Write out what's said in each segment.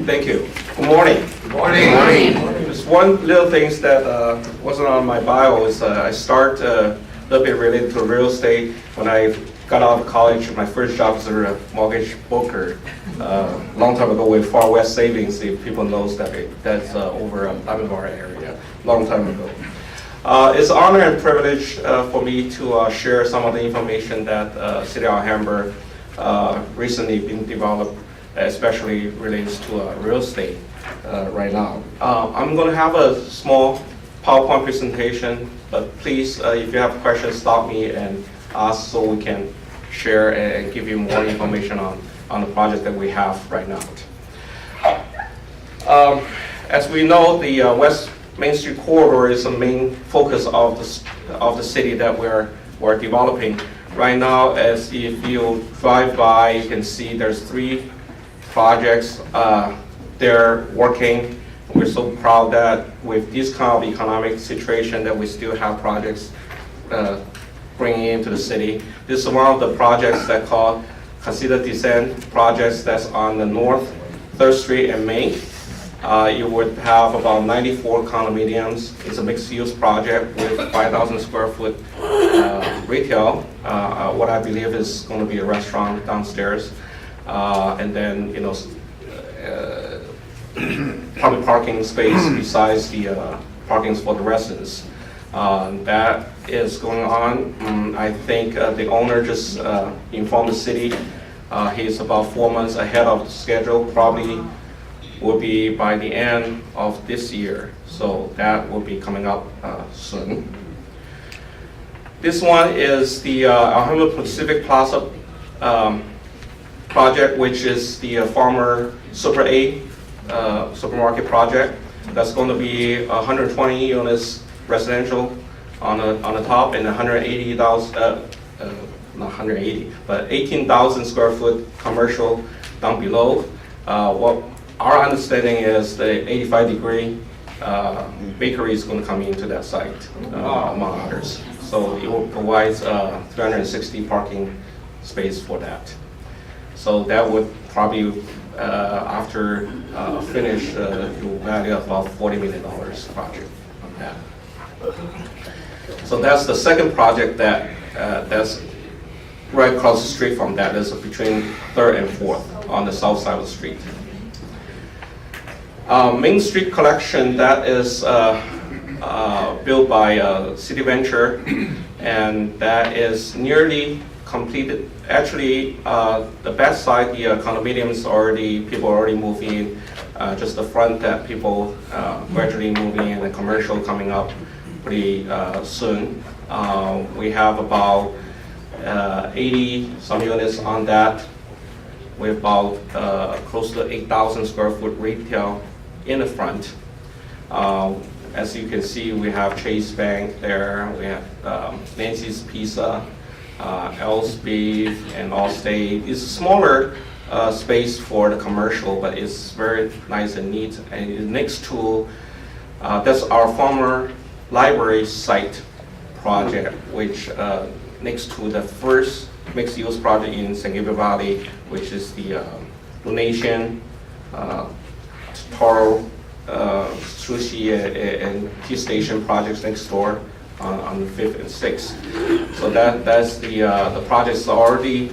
Thank you. Good morning. Good morning. Good morning. Just one little things that wasn't on my bio is I start a little bit related to real estate. When I got out of college, my first job was a mortgage broker. Long time ago with Far West Savings, if people knows that that's over Alhambra area, long time ago. It's an honor and privilege for me to share some of the information that City of Alhambra recently been developed, especially relates to real estate right now. I'm going to have a small PowerPoint presentation, but please, if you have questions, stop me and ask so we can share and give you more information on the project that we have right now. As we know, the West Main Street corridor is the main focus of the city that we're developing. Right now, as if you drive by, you can see there's 3 projects. They're working. We're so proud that with this kind of economic situation that we still have projects bringing into the city. This is one of the projects that called Casita Descent projects that's on the North 3rd Street and Main. You would have about 94 condominiums. It's a mixed-use project with 5,000 square foot retail. What I believe is going to be a restaurant downstairs, and then public parking space besides the parkings for the residents. That is going on. I think the owner just informed the city he's about 4 months ahead of the schedule. Probably will be by the end of this year. So that will be coming up soon. This one is the Alhambra Pacific Plaza project, which is the former Super A supermarket project. That's going to be 120 units residential on the top and 180,000, not 180, but 18,000 square foot commercial down below. What our understanding is the 85-degree bakery is going to come into that site, among others. So it will provide 360 parking space for that. So that would probably, after finish, it will value about $40 million project on that. So that's the second project that's right across the street from that. Is between 3rd and 4th on the south side of the street. Main Street Collection, that is built by City Venture, and that is nearly completed. Actually, the back side, the condominiums people already moved in. Just the front that people gradually moving in, and commercial coming up pretty soon. We have about 80 some units on that, with about close to 8,000 square foot retail in the front. As you can see, we have Chase Bank there. We have Nancy's Pizza, L's Beef, and Allstate. It's a smaller space for the commercial, but it's very nice and neat. And next to that's our former library site project, which next to the first mixed-use project in San Gabriel Valley, which is the Lunation, Toro, Sushi, and Tea Station projects next door on the 5th and 6th. So that's the project's already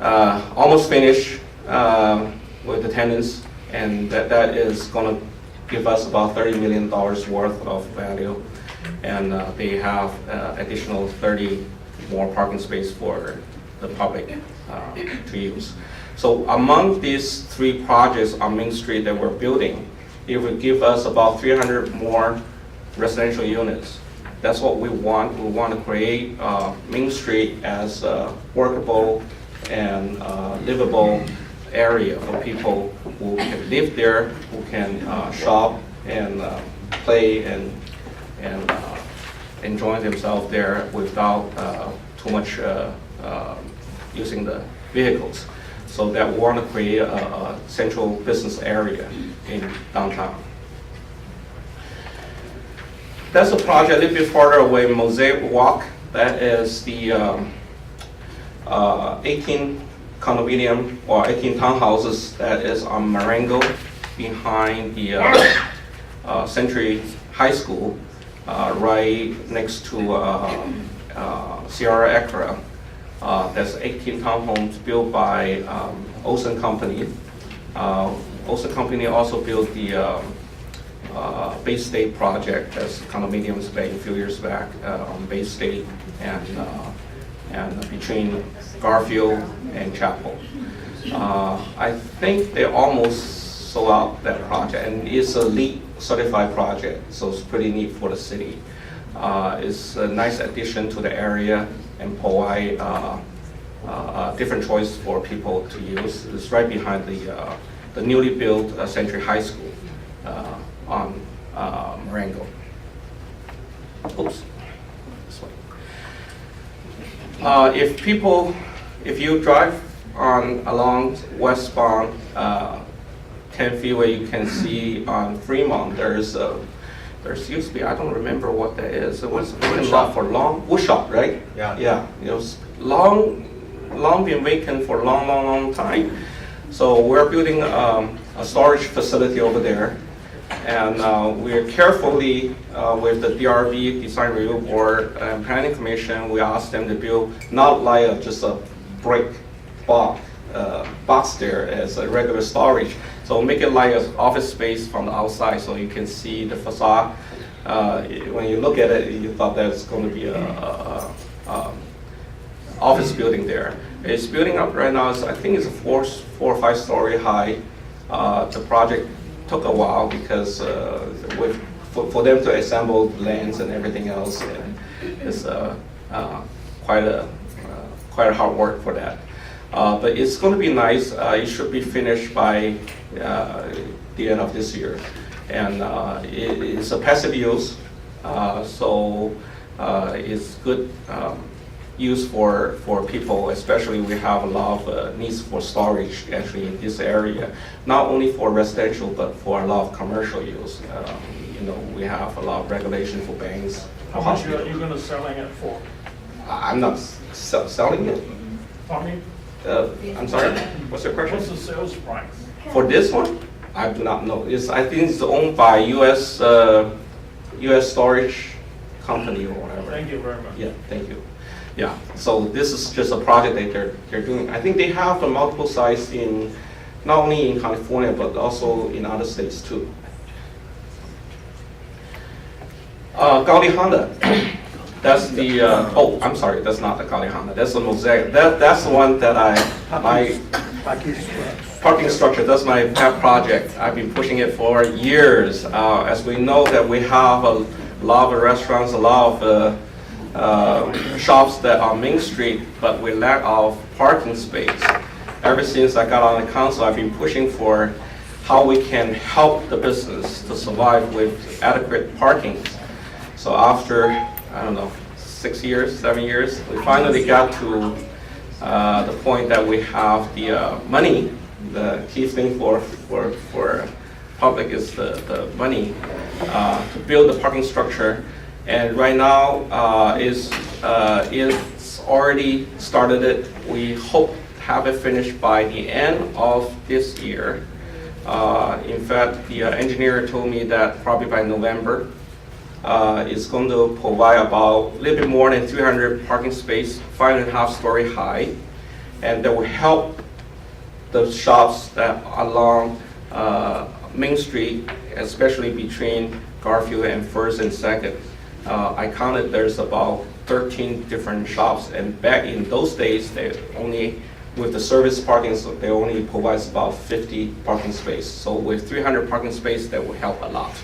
almost finished with the tenants, and that is going to give us about $30 million worth of value, and they have additional 30 more parking space for the public to use. So among these 3 projects on Main Street that we're building, it will give us about 300 more residential units. That's what we want. We want to create Main Street as a workable and livable area for people who can live there, who can shop and play and enjoy themselves there without too much using the vehicles. So that we want to create a central business area in downtown. That's a project a little bit farther away, Mosaic Walk. That is the 18 condominium or 18 townhouses that is on Marengo behind the Century High School, right next to Sierra Acra. There's 18 townhomes built by Olsen Company. Olsen Company also built the Bay State project as condominiums back a few years back on Bay State and between Garfield and Chapel. I think they almost sold out that project, and it's a LEED certified project, so it's pretty neat for the city. It's a nice addition to the area and provide different choice for people to use. It's right behind the newly built Century High School on Marengo. Oops. This way. If you drive along westbound 10 freeway, you can see on Fremont there's used to be, I don't remember what that is. It was vacant lot for long, wood shop, right? Yeah. Yeah. It was long been vacant for a long time. So we're building a storage facility over there, and we're carefully with the DRB Design Review Board and Planning Commission, we asked them to build not like just a brick box there as a regular storage. So make it like an office space from the outside, so you can see the facade. When you look at it, you thought that it's going to be a office building there. It's building up right now. I think it's a 4 or 5 story high. The project took a while because for them to assemble lands and everything else, it's quite a hard work for that. But it's going to be nice. It should be finished by the end of this year, and it's a passive use, so it's good use for people. Especially we have a lot of needs for storage actually in this area, not only for residential but for a lot of commercial use. We have a lot of regulation for banks. How much are you going to selling it for? I'm not selling it. Pardon me? I'm sorry, what's your question? What's the sales price? For this one, I do not know. I think it's owned by U.S. storage company or whatever. Thank you very much. Yeah, thank you. Yeah, so this is just a project that they're doing. I think they have a multiple sites in, not only in California, but also in other states too. Gaudi Honda. That's the, oh, I'm sorry, that's not the Gaudi Honda. That's the Mosaic. That's the one that my parking structure, that's my pet project. I've been pushing it for years. As we know that we have a lot of restaurants, a lot of shops that are Main Street, but we lack of parking space. Ever since I got on the council, I've been pushing for how we can help the business to survive with adequate parking. So after, I don't know, 6 years, 7 years, we finally got to the point that we have the money. The key thing for public is the money to build the parking structure. And right now it's already started it. We hope to have it finished by the end of this year. In fact, the engineer told me that probably by November, it's going to provide about a little bit more than 300 parking space, 5.5 story high, and that will help the shops that are along Main Street, especially between Garfield and First and Second. I counted there's about 13 different shops, and back in those days, they only, with the service parking, so they only provides about 50 parking space. So with 300 parking space, that will help a lot.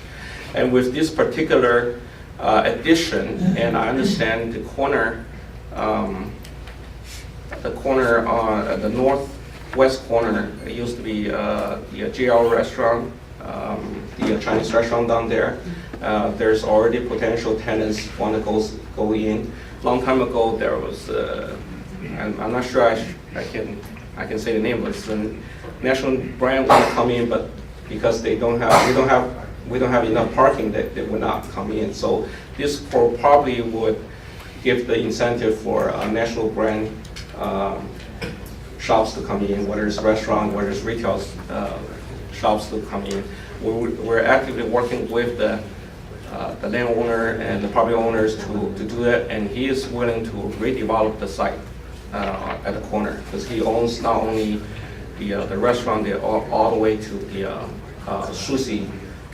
And with this particular addition, and I understand the corner on the northwest corner, it used to be the JL restaurant, the Chinese restaurant down there. There's already potential tenants want to go in. Long time ago, there was, I'm not sure I can say the name, but it's the national brand want to come in, but because we don't have enough parking, that they would not come in. So this probably would give the incentive for national brand shops to come in, whether it's restaurant, whether it's retail shops to come in. We're actively working with the landowner and the property owners to do that, and he is willing to redevelop the site at the corner, because he owns not only the restaurant there, all the way to the sushi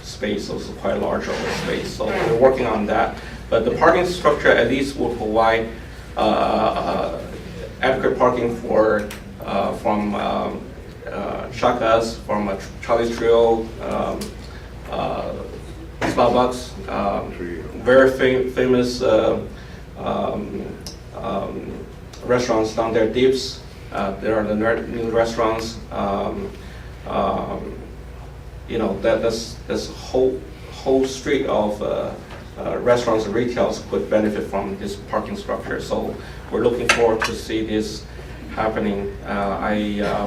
space, so it's quite a large space. So we're working on that. But the parking structure at least will provide adequate parking for from Shaka's, from Charlie's Trio, Starbucks, very famous restaurants down there, Dips. There are the new restaurants. You know, that's whole street of restaurants and retails could benefit from this parking structure. So we're looking forward to see this happening.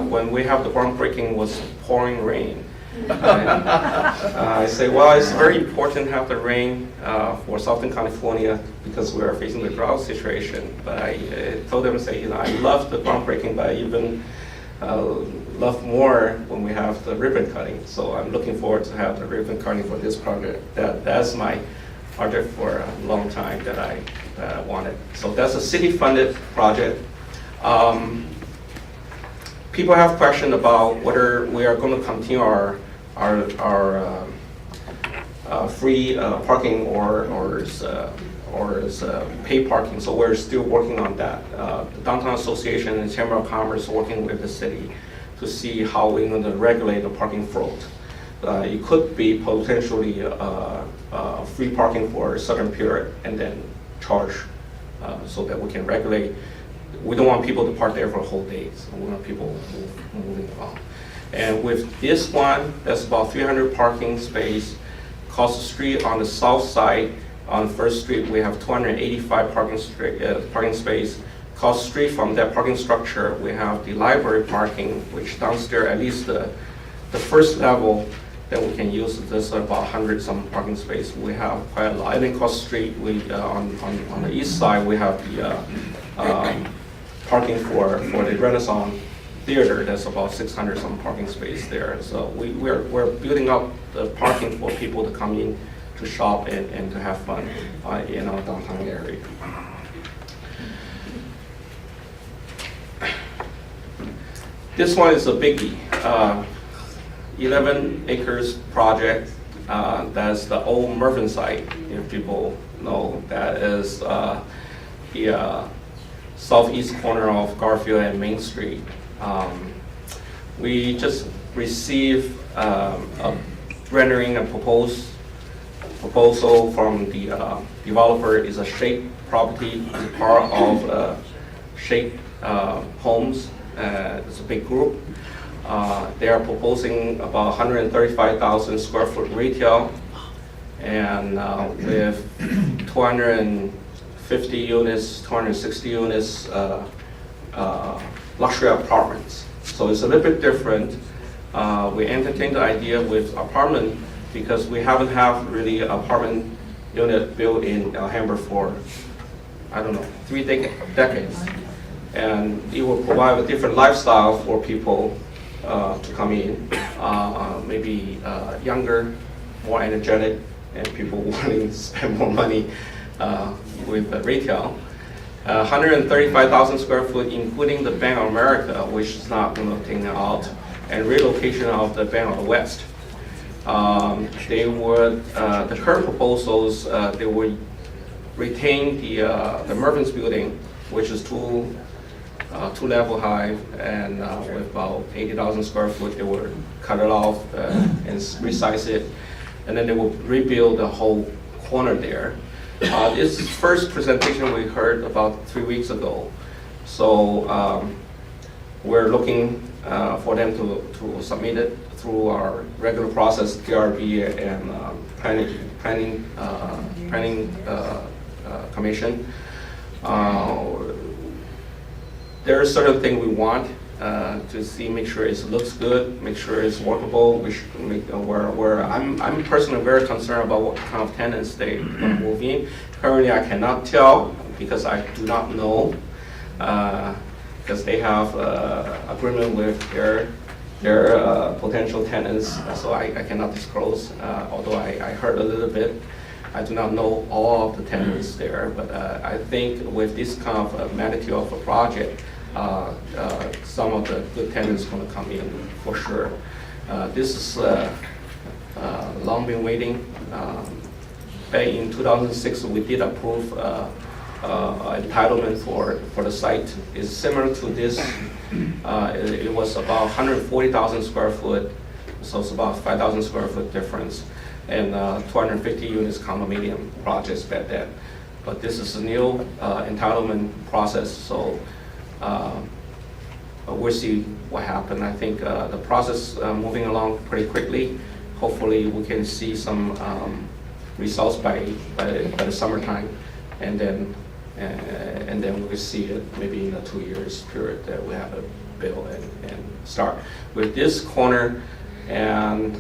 When we have the groundbreaking, it was pouring rain. I say, well, it's very important to have the rain for Southern California because we are facing the drought situation. But I told them, say, you know, I love the groundbreaking, but I even love more when we have the ribbon cutting. So I'm looking forward to have the ribbon cutting for this project. That's my project for a long time that I wanted. So that's a city-funded project. People have questioned about whether we are going to continue our free parking or is paid parking. So we're still working on that. The Downtown Association and Chamber of Commerce are working with the city to see how we're going to regulate the parking float. It could be potentially free parking for a certain period and then charge so that we can regulate. We don't want people to park there for a whole day, so we want people moving along. And with this one, that's about 300 parking space. Across the street on the south side, on First Street, we have 285 parking space. Across the street from that parking structure, we have the library parking, which downstairs, at least the first level that we can use, there's about 100-some parking space. We have quite a lot. And then across the street, on the east side, we have the parking for the Renaissance Theater. That's about 600-some parking space there. So we're building up the parking for people to come in to shop and to have fun in our downtown area. This one is a biggie. 11 acres project. That's the old Mervyn site, if people know. That is the southeast corner of Garfield and Main Street. We just received a rendering and proposal from the developer. Is a Shape property, is part of Shape Homes. It's a big group. They are proposing about 135,000 square foot retail and with 250 units, 260 units luxury apartments. So it's a little bit different. We entertained the idea with apartment because we haven't had really apartment unit built in Alhambra for, I don't know, 3 decades. And it will provide a different lifestyle for people to come in, maybe younger, more energetic, and people wanting to spend more money with the retail. 135,000 square foot, including the Bank of America, which is not going to take out, and relocation of the Bank of the West. They would, the current proposals, they would retain the Mervyn's building, which is two level high, and with about 80,000 square foot, they would cut it off and resize it, and then they will rebuild the whole corner there. This first presentation we heard about 3 weeks ago, so we're looking for them to submit it through our regular process, DRB and planning commission. There are certain things we want to see, make sure it looks good, make sure it's workable. We should make I'm personally very concerned about what kind of tenants they want to move in. Currently, I cannot tell because I do not know because they have agreement with their their potential tenants, so I cannot disclose, although I heard a little bit. I do not know all of the tenants there, but I think with this kind of magnitude of a project, some of the good tenants going to come in for sure. This is long been waiting. Back in 2006, we did approve entitlement for the site. It's similar to this. It was about 140,000 square foot, so it's about 5,000 square foot difference, and 250 units condominium projects back then. But this is a new entitlement process, so we'll see what happens. I think the process moving along pretty quickly. Hopefully, we can see some results by the summertime, and then we will see it maybe in a 2 years period that we have a bill and start with this corner and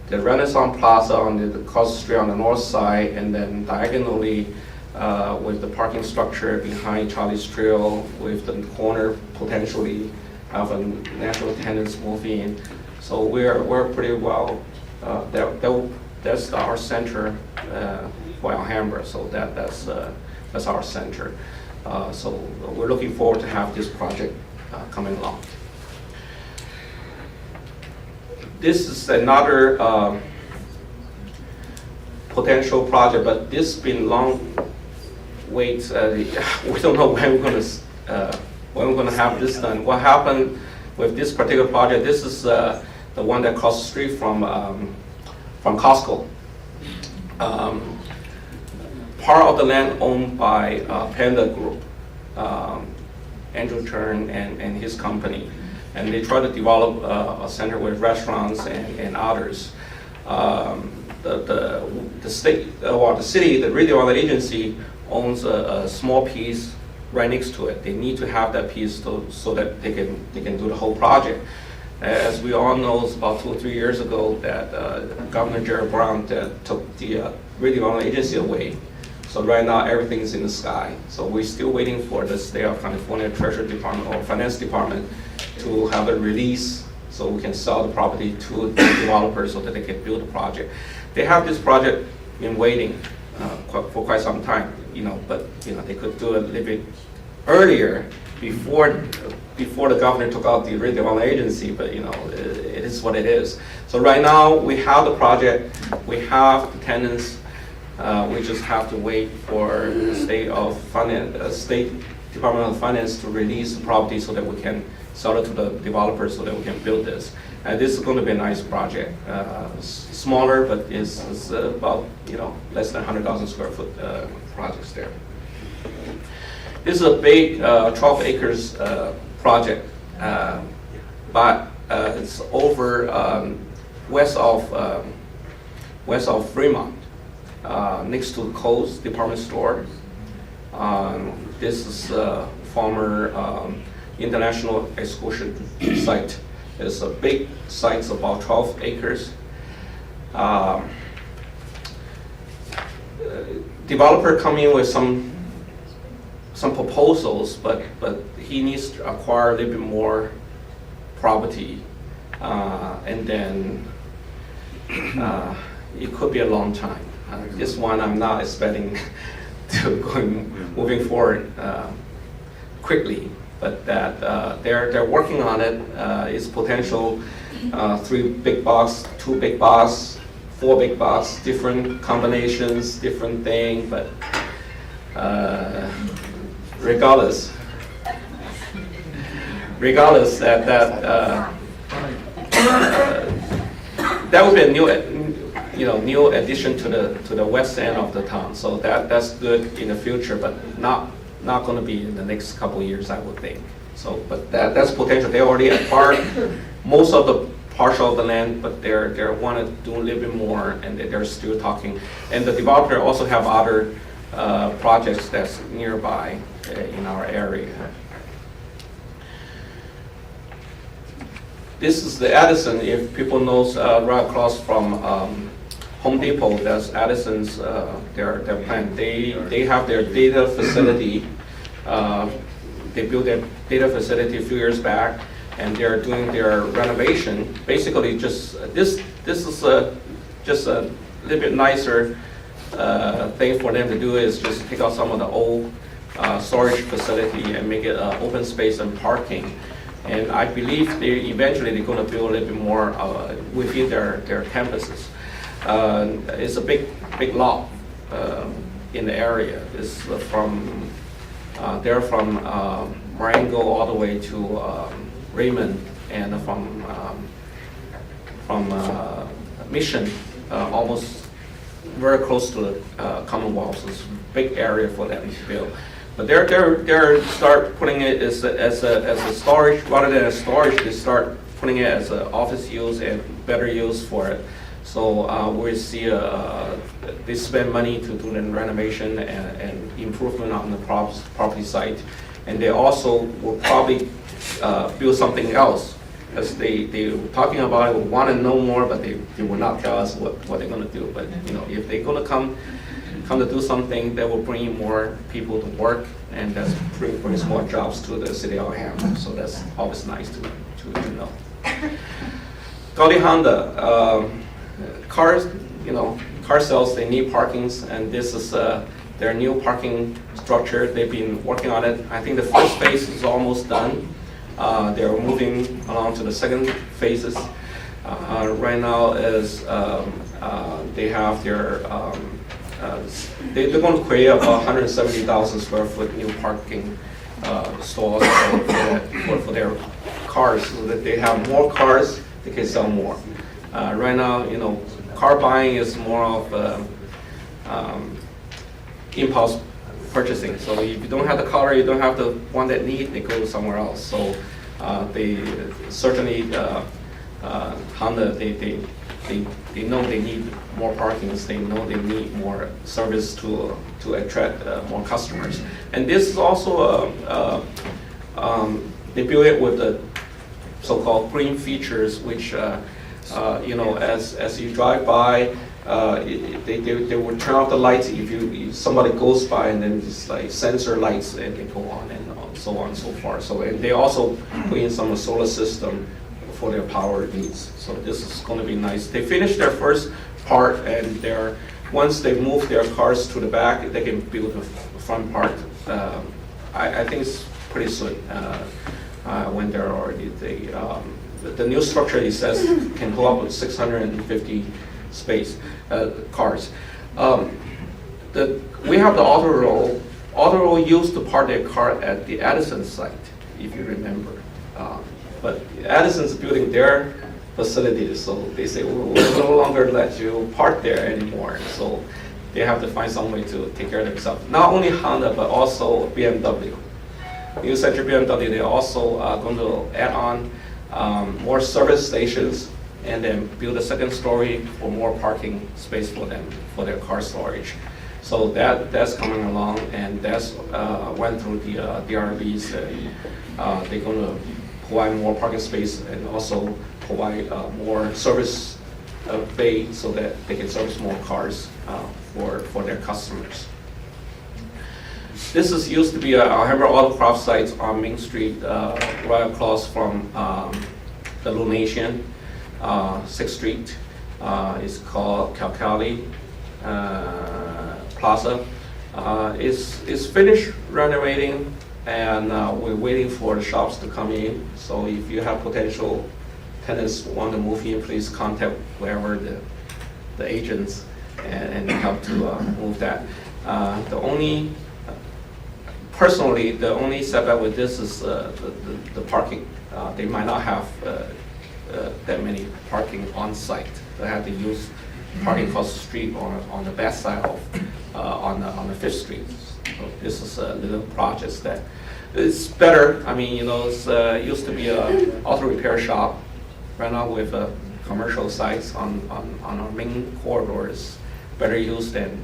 the Renaissance Plaza on the Cross Street on the north side, and then diagonally with the parking structure behind Charlie's Trail, with the corner potentially have a national tenants move in. So we're pretty well. That's our center for Alhambra. So that's our center. So we're looking forward to have this project coming along. This is another potential project, but this been long wait. We don't know when we're gonna have this done. What happened with this particular project? This is the one that across the street from Costco. Part of the land owned by Panda Group, Andrew Turn and his company, and they try to develop a center with restaurants and others. The state or the city, the redevelopment agency owns a small piece right next to it. They need to have that piece so that they can do the whole project. As we all know, it's about 2 or 3 years ago that Governor Jerry Brown took the redevelopment agency away. So right now everything is in the sky. So we're still waiting for the state of California Treasury Department or Finance Department to have a release so we can sell the property to the developers so that they can build the project. They have this project in waiting for quite some time, but they could do it a little bit earlier before the governor took out the redevelopment agency, but it is what it is. So right now we have the project, we have the tenants, we just have to wait for the state Department of Finance to release the property so that we can sell it to the developers so that we can build this. And this is going to be a nice project, smaller, but it's about less than 100,000 square foot projects there. This is a big 12 acres project, but it's over west of Fremont, next to Kohl's department store. This is a former international excursion site. It's a big site, it's about 12 acres. Developer come in with some proposals, but he needs to acquire a little bit more property, and then it could be a long time. This one I'm not expecting to moving forward quickly, but that they're working on it. It's potential 3 big box, 2 big box, 4 big box, different combinations, different thing, but regardless that would be a new addition to the west end of the town. So that's good in the future, but not going to be in the next couple of years, I would think. So, but that's potential. They already acquired most of the partial of the land, but they want to do a little bit more, and they're still talking. And the developer also have other projects that's nearby in our area. This is the Edison. If people knows, right across from Home Depot, that's Edison's their plant. They have their data facility. They built their data facility a few years back, and they're doing their renovation. Basically, just this is just a little bit nicer thing for them to do is just take out some of the old storage facility and make it open space and parking. And I believe they're going to build a little bit more within their campuses. It's a big lot in the area. It's from they're from Marengo all the way to Raymond, and from Mission, almost very close to the Commonwealth. So it's a big area for them to build. But they're start putting it as a storage rather than a storage. They start putting it as an office use and better use for it. So we see they spend money to do the renovation and improvement on the property site, and they also will probably build something else. As they were talking about it, we want to know more, but they will not tell us what they're going to do. But if they're going to come to do something that will bring more people to work, and that's brings more jobs to the city of Alhambra. So that's always nice to know. Gaudi Honda, cars, car sales, they need parkings, and this is their new parking structure. They've been working on it. I think the first phase is almost done. They're moving along to the second phases. Right now is they have their they're going to create about 170,000 square foot new parking stalls for their cars, so that they have more cars, they can sell more. Right now, car buying is more of impulse purchasing. So if you don't have the car, you don't have the one that need, they go somewhere else. So they certainly Honda, they know they need more parkings. They know they need more service to attract more customers. And this is also they build it with the so-called green features, which as you drive by, they will turn off the lights if somebody goes by, and then just like sensor lights, and they go on and so on and so forth. So, and they also put in some solar system for their power needs. So this is going to be nice. They finished their first part, and once they move their cars to the back, they can build the front part. I think it's pretty soon when they're already the new structure, it says, can hold up with 650 space cars. We have the auto roll. Auto roll used to park their car at the Addison site, if you remember. But Addison's building their facilities, so they say, we'll no longer let you park there anymore. So they have to find some way to take care of themselves. Not only Honda, but also BMW. New Century BMW, they're also going to add on more service stations, and then build a second story for more parking space for them, for their car storage. So that's coming along, and that's went through the DRBs. They're going to provide more parking space and also provide more service bay so that they can service more cars for their customers. This is used to be a Alhambra Autocraft site on Main Street, right across from the Lunatian, 6th Street. It's called Calcali Plaza. It's finished renovating, and we're waiting for the shops to come in. So if you have potential tenants who want to move in, please contact wherever the agents and help to move that. Personally, the only setback with this is the parking. They might not have that many parking on site. They have to use parking across the street on the back side of on the 5th Street. So this is a little project that is better. I mean, it's used to be a auto repair shop. Right now, with commercial sites on our main corridor, is better used than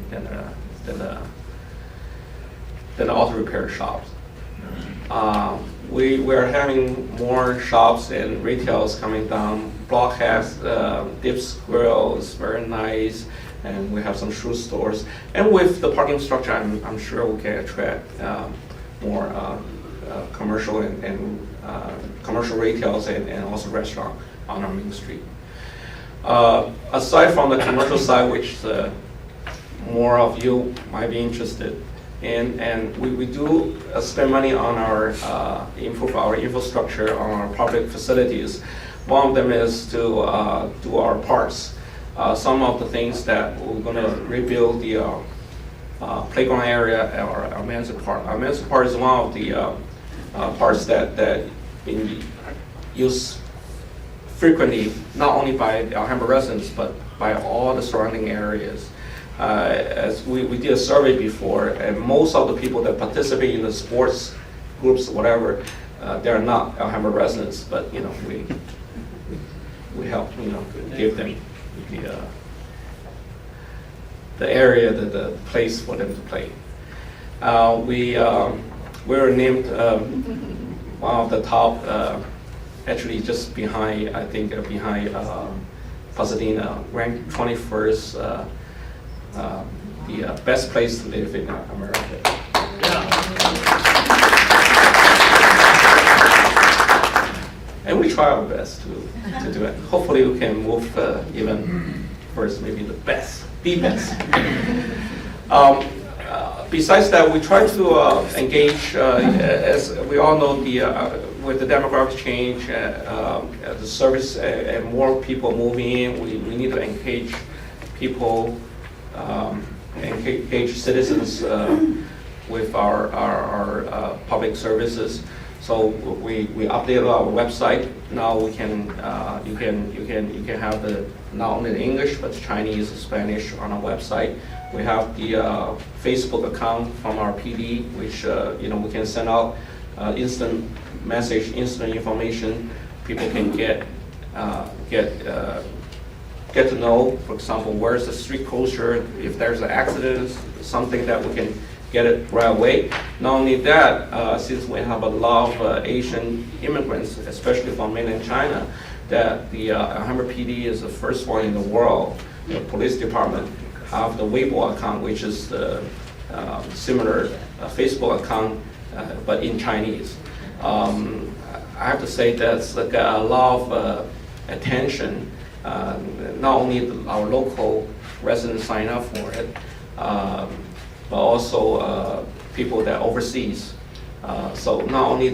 the auto repair shops. We're having more shops and retails coming down. Block has Dips Grill is very nice, and we have some shoe stores. And with the parking structure, I'm sure we can attract more commercial and commercial retails and also restaurant on our main street. Aside from the commercial side, which more of you might be interested in, and we do spend money on our improve our infrastructure on our public facilities. One of them is to do our parks. Some of the things that we're going to rebuild the playground area at our Alhambra Park. Alhambra Park is one of the parks that been used frequently, not only by the Alhambra residents, but by all the surrounding areas. As we did a survey before, and most of the people that participate in the sports groups, whatever, they are not Alhambra residents, but we help give them the area, the place for them to play. We were named one of the top, actually just behind, I think behind Pasadena, ranked 21st, the best place to live in America. And we try our best to do it. Hopefully we can move even first, maybe the best. Besides that, we try to engage, as we all know, with the demographic change, the service, and more people moving in, we need to engage people, engage citizens with our public services. So we updated our website. Now we can you can have not only the English but Chinese, Spanish on our website. We have the Facebook account from our PD, which we can send out instant message, instant information. People can get to know, for example, where's the street closure, if there's an accident, something that we can get it right away. Not only that, since we have a lot of Asian immigrants, especially from mainland China, that the Alhambra PD is the first one in the world, the police department, have the Weibo account, which is the similar Facebook account, but in Chinese. I have to say that's got a lot of attention. Not only our local residents sign up for it, but also people that overseas. So not only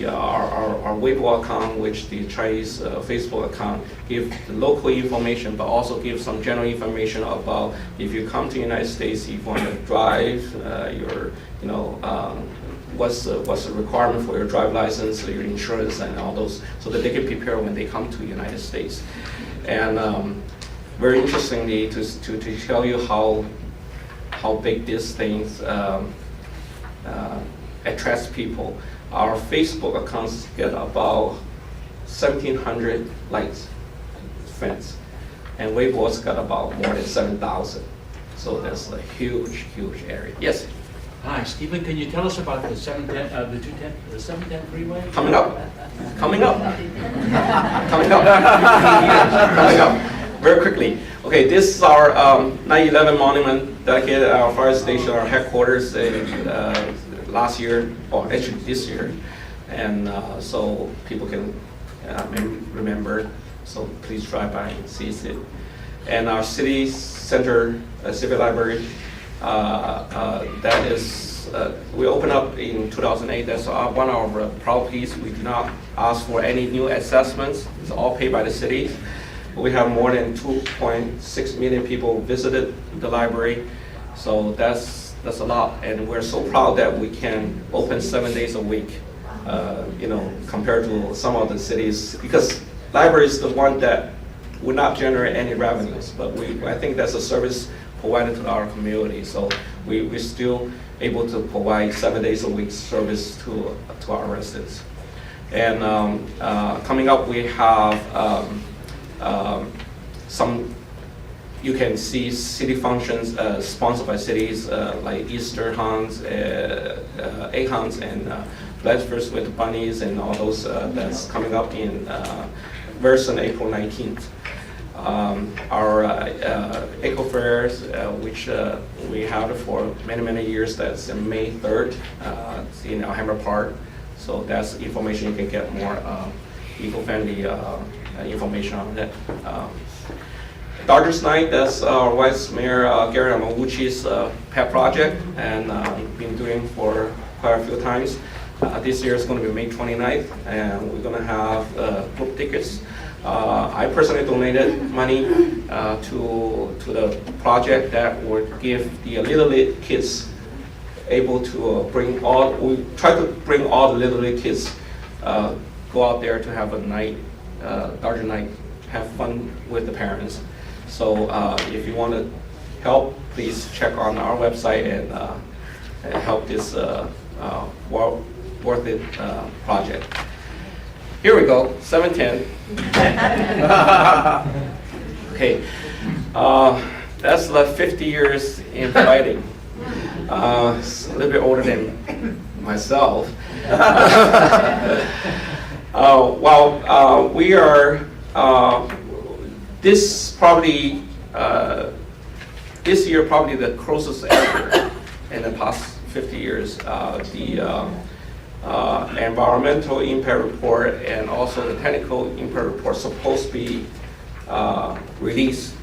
our Weibo account, which the Chinese Facebook account, give the local information, but also give some general information about if you come to the United States, if you want to drive, what's the requirement for your drive license, your insurance, and all those, so that they can prepare when they come to the United States. And very interestingly, to tell you how big these things attracts people, our Facebook accounts get about 1,700 likes, friends, and Weibo's got about more than 7,000. So that's a huge area. Yes. Hi, Stephen. Can you tell us about the 710 freeway? Coming up. Very quickly. Okay, this is our 9/11 monument dedicated at our fire station, our headquarters last year, or actually this year, and so people can remember. So please drive by and see it. And our city center, civic library, that is, we opened up in 2008. That's one of our proud piece. We do not ask for any new assessments. It's all paid by the city. We have more than 2.6 million people visited the library, so that's a lot. And we're so proud that we can open 7 days a week, compared to some of the cities, because library is the one that would not generate any revenues, but I think that's a service provided to our community. So we're still able to provide 7 days a week service to our residents. And coming up, we have you can see city functions sponsored by cities like Easter hunts, egg hunts, and breakfast with bunnies, and all those. That's coming up in very soon, April 19th. Our eco fairs, which we have for many years, that's in May 3rd in Alhambra Park. So that's information you can get more eco-friendly information on that. Dodgers Night, that's our Vice Mayor Gabriel Maguchi's pet project, and been doing for quite a few times. This year is going to be May 29th, and we're going to have group tickets. I personally donated money to the project that would give the Little League kids able to we try to bring all the Little League kids go out there to have a night, Dodger Night, have fun with the parents. So if you want to help, please check on our website and help this worth it project. Here we go, 710. Okay, that's like 50 years in fighting. It's a little bit older than myself. We are this year probably the closest ever in the past 50 years. The environmental impact report and also the technical impact report supposed to be released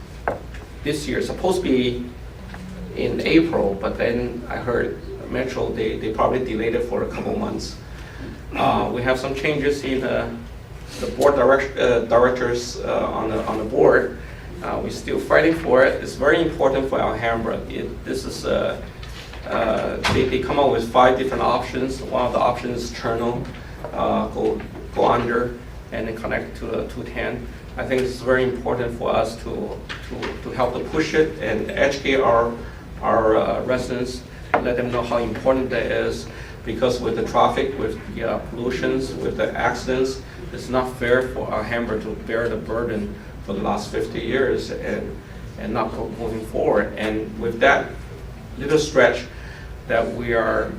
this year. Supposed to be in April, but then I heard Metro they probably delayed it for a couple months. We have some changes in the board directors on the board. We're still fighting for it. It's very important for Alhambra. They come up with 5 different options. One of the options is Cherno, go under and then connect to the 210. I think it's very important for us to help to push it and educate our residents, let them know how important that is, because with the traffic, with the pollutions, with the accidents, it's not fair for Alhambra to bear the burden for the last 50 years and not moving forward. And with that little stretch that we are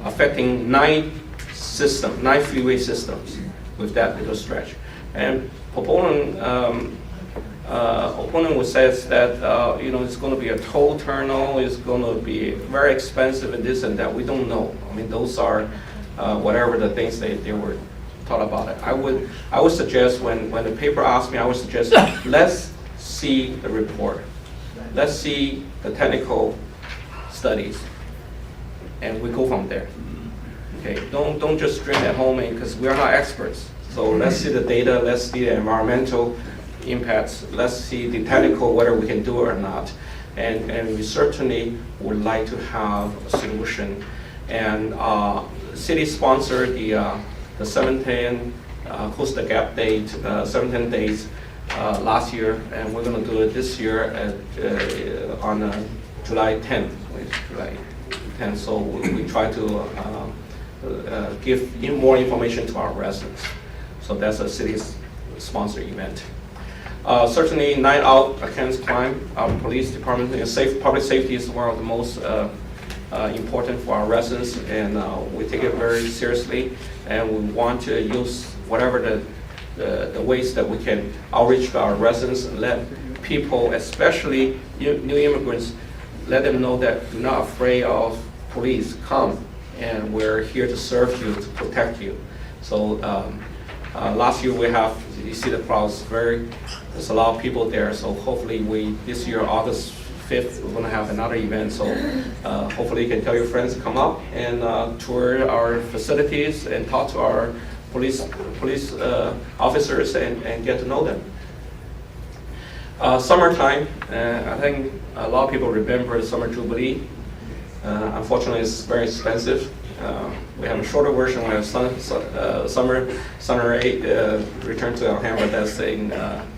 affecting 9 freeway systems with that little stretch. And opponent would say that it's going to be a toll terminal, it's going to be very expensive and this and that. We don't know. I mean, those are whatever the things they were taught about it. I would suggest when the paper asked me, I would suggest let's see the report, let's see the technical studies, and we go from there. Okay, don't just drink at home because we are not experts. So let's see the data, let's see the environmental impacts, let's see the technical, whether we can do it or not. And we certainly would like to have a solution. And city sponsored the 710 Close the Gap date, 710 days last year, and we're going to do it this year on July 10th. July 10th. So we try to give more information to our residents. So that's a city's sponsored event. Certainly, Night Out Against Crime, our police department, public safety is one of the most important for our residents, and we take it very seriously, and we want to use whatever the ways that we can outreach to our residents and let people, especially new immigrants, let them know that you're not afraid of police. Come, and we're here to serve you, to protect you. So last year you see the crowds, there's a lot of people there. So hopefully this year, August 5th, we're going to have another event. So hopefully you can tell your friends to come up and tour our facilities and talk to our police officers and get to know them. Summertime, I think a lot of people remember the Summer Jubilee. Unfortunately, it's very expensive. We have a shorter version. We have Summer 8 Return to Alhambra. That's in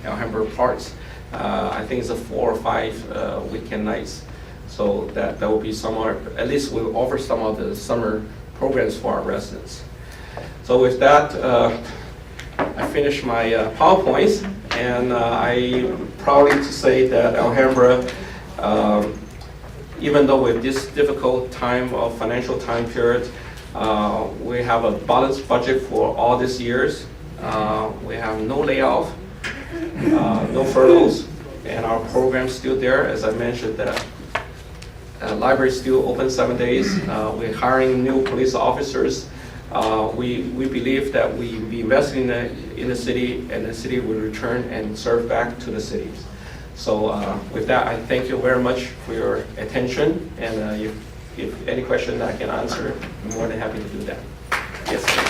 Alhambra Parks. I think it's a 4 or 5 weekend nights. So that will be somewhere. At least we'll offer some of the summer programs for our residents. So with that, I finished my PowerPoints, and I'm proud to say that Alhambra, even though with this difficult time of financial time period, we have a balanced budget for all these years. We have no layoff, no furloughs, and our program's still there. As I mentioned, the library is still open 7 days. We're hiring new police officers. we believe that we be investing in the city, and the city will return and serve back to the cities. So with that, I thank you very much for your attention, and if any question I can answer, I'm more than happy to do that. Yes.